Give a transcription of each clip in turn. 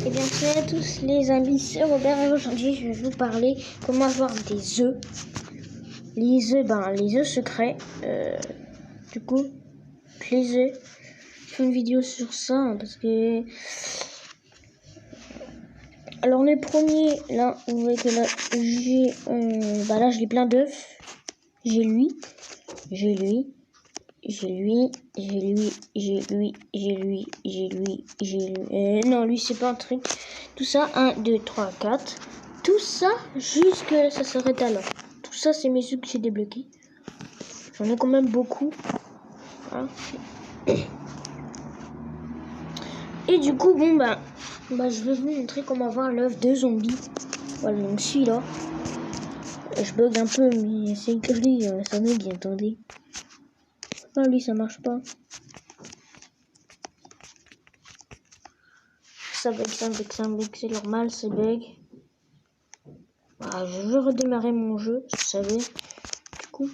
Et bien salut à tous les amis, c'est Robert et aujourd'hui je vais vous parler comment avoir des œufs. Les œufs secrets. Du coup, les œufs. Je fais une vidéo sur ça parce que... Alors les premiers, là, vous voyez que là, j'ai plein d'œufs. J'ai lui. Non, lui, c'est pas un truc. Tout ça, 1, 2, 3, 4. Tout ça, jusque ça s'arrête à là. Tout ça, c'est mes œufs que j'ai débloqués. J'en ai quand même beaucoup. Voilà. Et du coup, je vais vous montrer comment avoir l'œuf de zombie. Voilà, donc celui-là. Je bug un peu, mais c'est que lui, ça bug, attendez. Ah, lui, ça marche pas. Ça bug, c'est normal, c'est bug. Voilà, je veux redémarrer mon jeu, vous savez. Du coup.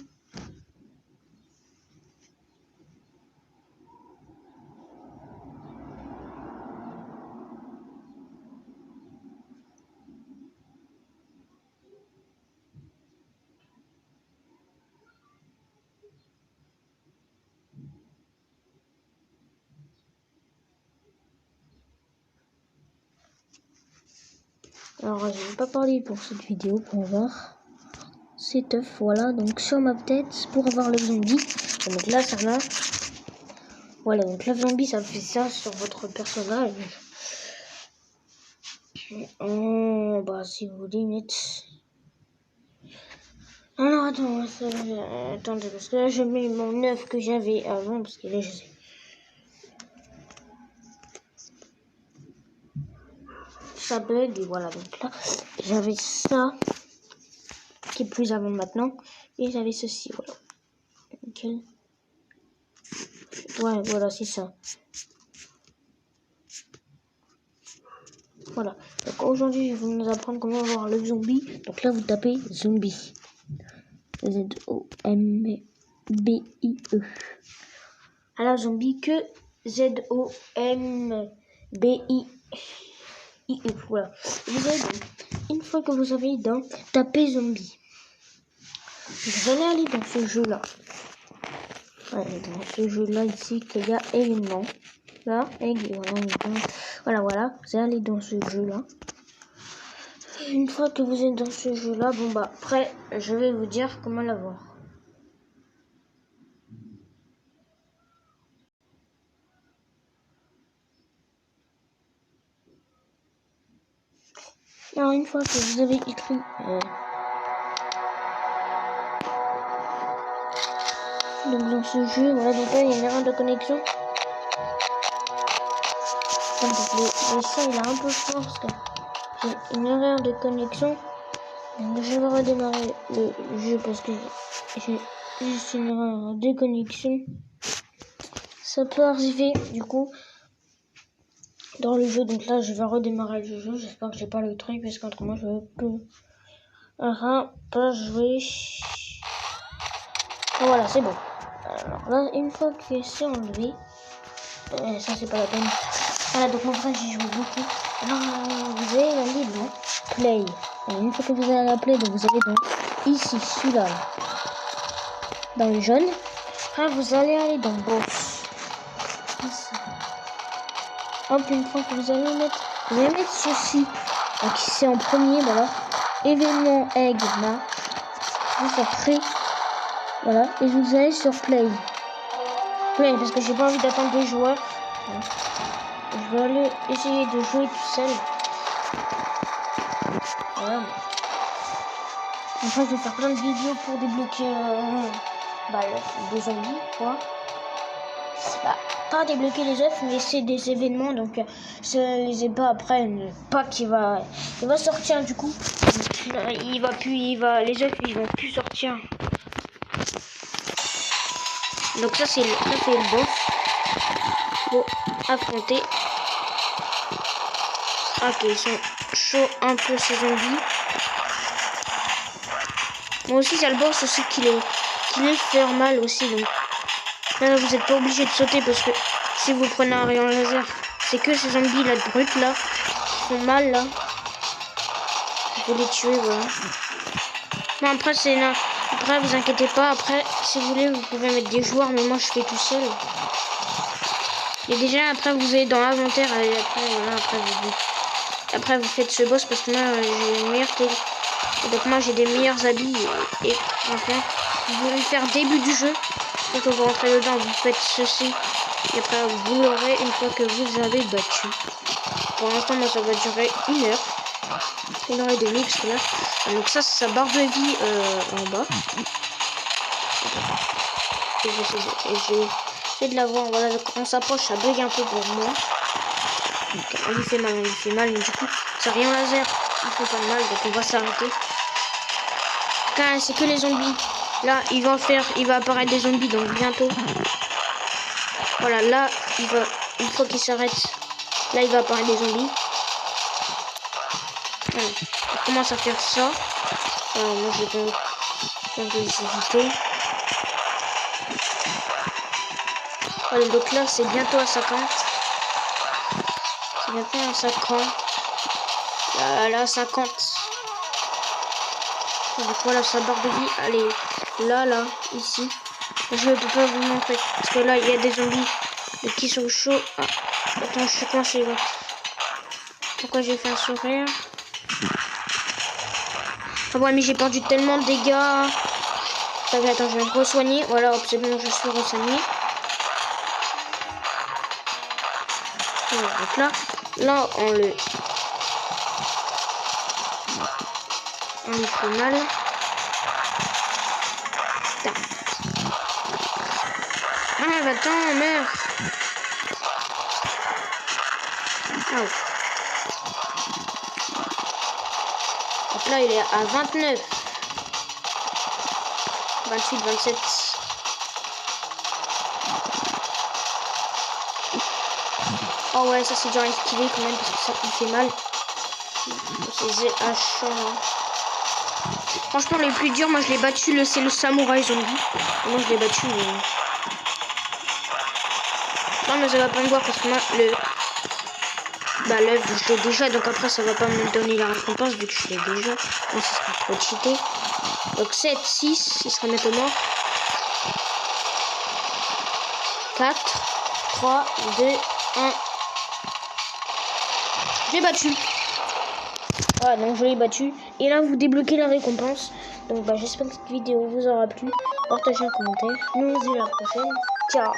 Alors, je vais pas parler pour cette vidéo pour voir. C'est œuf, voilà. Donc, sur ma tête, pour avoir le zombie. Donc là, ça va. Voilà, donc l'œuf zombie, ça fait ça sur votre personnage. Oh, si vous voulez mettre... Alors, attendez, parce que là, je mets mon œuf que j'avais avant, parce que là, je sais. Ça bug, et voilà, donc là, j'avais ça, qui est plus avant maintenant, et j'avais ceci, voilà. Nickel. Ouais, voilà, c'est ça. Voilà. Donc aujourd'hui, je vais vous apprendre comment avoir le zombie. Donc là, vous tapez zombie. Z-O-M-B-I-E. Alors, zombie que Z-O-M-B-I-E. Voilà. Vous avez, une fois que vous avez tapé zombie, vous allez aller dans ce jeu-là. Ouais, dans ce jeu-là, ici, qu'il y a éléments. Là, voilà, vous allez aller dans ce jeu-là. Une fois que vous êtes dans ce jeu-là, après, je vais vous dire comment l'avoir. Alors, une fois que vous avez écrit... donc, dans ce jeu, voilà, donc là, il y a une erreur de connexion. Donc, le son, il est un peu fort parce que j'ai une erreur de connexion. Donc, je vais redémarrer le jeu parce que j'ai juste une erreur de connexion. Ça peut arriver, du coup, dans le jeu. Donc là, je vais redémarrer le jeu. J'espère que j'ai pas le truc parce qu'autrement, je peux pas jouer. Voilà, c'est bon. Alors là, une fois que c'est enlevé, ça c'est pas la peine. Voilà, donc en vrai, j'y joue beaucoup. Alors, vous allez aller dans Play. Et une fois que vous allez à la Play, donc vous allez dans ici, celui-là, dans le jaune. Après, vous allez aller dans Boss. Ici. Hop, une fois que vous allez mettre ceci. Donc c'est en premier, voilà. Événement egg là. Vous après, voilà. Et vous allez sur Play. Play, parce que j'ai pas envie d'attendre des joueurs. Je vais aller essayer de jouer tout seul. Voilà. Enfin, je vais faire plein de vidéos pour débloquer des zombies, quoi. Pas débloquer les œufs, mais c'est des événements, donc je les ai pas après une pack il va sortir du coup. Les œufs ils vont plus sortir. Donc ça c'est le boss. Faut affronter. Ok, ils sont chauds un peu ces zombies. Moi aussi c'est le boss aussi qui les fait mal aussi, donc là vous n'êtes pas obligé de sauter parce que si vous prenez un rayon laser, c'est que ces zombies là de brut là font mal là. Je vais les tuer, voilà. Non, après, après, vous inquiétez pas. Après, si vous voulez, vous pouvez mettre des joueurs, mais moi, je fais tout seul. Et déjà, après, vous allez dans l'inventaire. Et après, voilà, après, vous faites ce boss parce que moi, j'ai une meilleure télé. Et donc, moi, j'ai des meilleurs habits. Et enfin, vous voulez faire début du jeu. Donc, vous rentrez dedans, vous faites ceci. Et après, vous l'aurez une fois que vous avez battu. Pour l'instant, moi, ça va durer 1 heure. 1h30 parce que là. Donc ça, c'est sa barre de vie en bas. Et j'essaie de la voir. Voilà, quand on s'approche, ça bug un peu pour moi. Donc, on lui fait mal, mais du coup, ça rien laser. Il fait pas de mal, donc on va s'arrêter. C'est que les zombies. Là, il va apparaître des zombies, donc bientôt. Voilà, là, une fois qu'il s'arrête, là, il va apparaître des zombies. Voilà. On commence à faire ça. Moi, je vais éviter. Voilà, donc là, c'est bientôt à 50. C'est bientôt à 50. Là, 50. Donc voilà, sa barre de vie, allez, là, ici. Je ne peux pas vous montrer, parce que là, il y a des zombies qui sont chauds. Ah, attends, je suis coincé, là. Pourquoi j'ai fait un sourire? Ah ouais, mais j'ai perdu tellement de dégâts. Attends, je vais me re-soigner. Voilà, c'est bon, je suis re-soigné. Voilà, donc là, on lui fait mal. Ah, bah attends, merde. Ah, donc là, il est à 29. 28, 27. Oh ouais, ça c'est dur à esquiver quand même parce que ça il fait mal. C'est ZH. Franchement, les plus durs, moi je l'ai battu, c'est le samouraï zombie. Moi je l'ai battu, mais. Non, mais ça va pas me voir parce que moi, l'œuvre, je l'ai déjà, donc après ça va pas me donner la récompense vu que je l'ai déjà. Donc ce sera trop cheaté. Donc 7, 6, il sera maintenant mort. 4, 3, 2, 1. Je l'ai battu. Voilà, donc je l'ai battu. Et là, vous débloquez la récompense. Donc, j'espère que cette vidéo vous aura plu. Partagez un commentaire. Nous, on se dit à la prochaine. Ciao.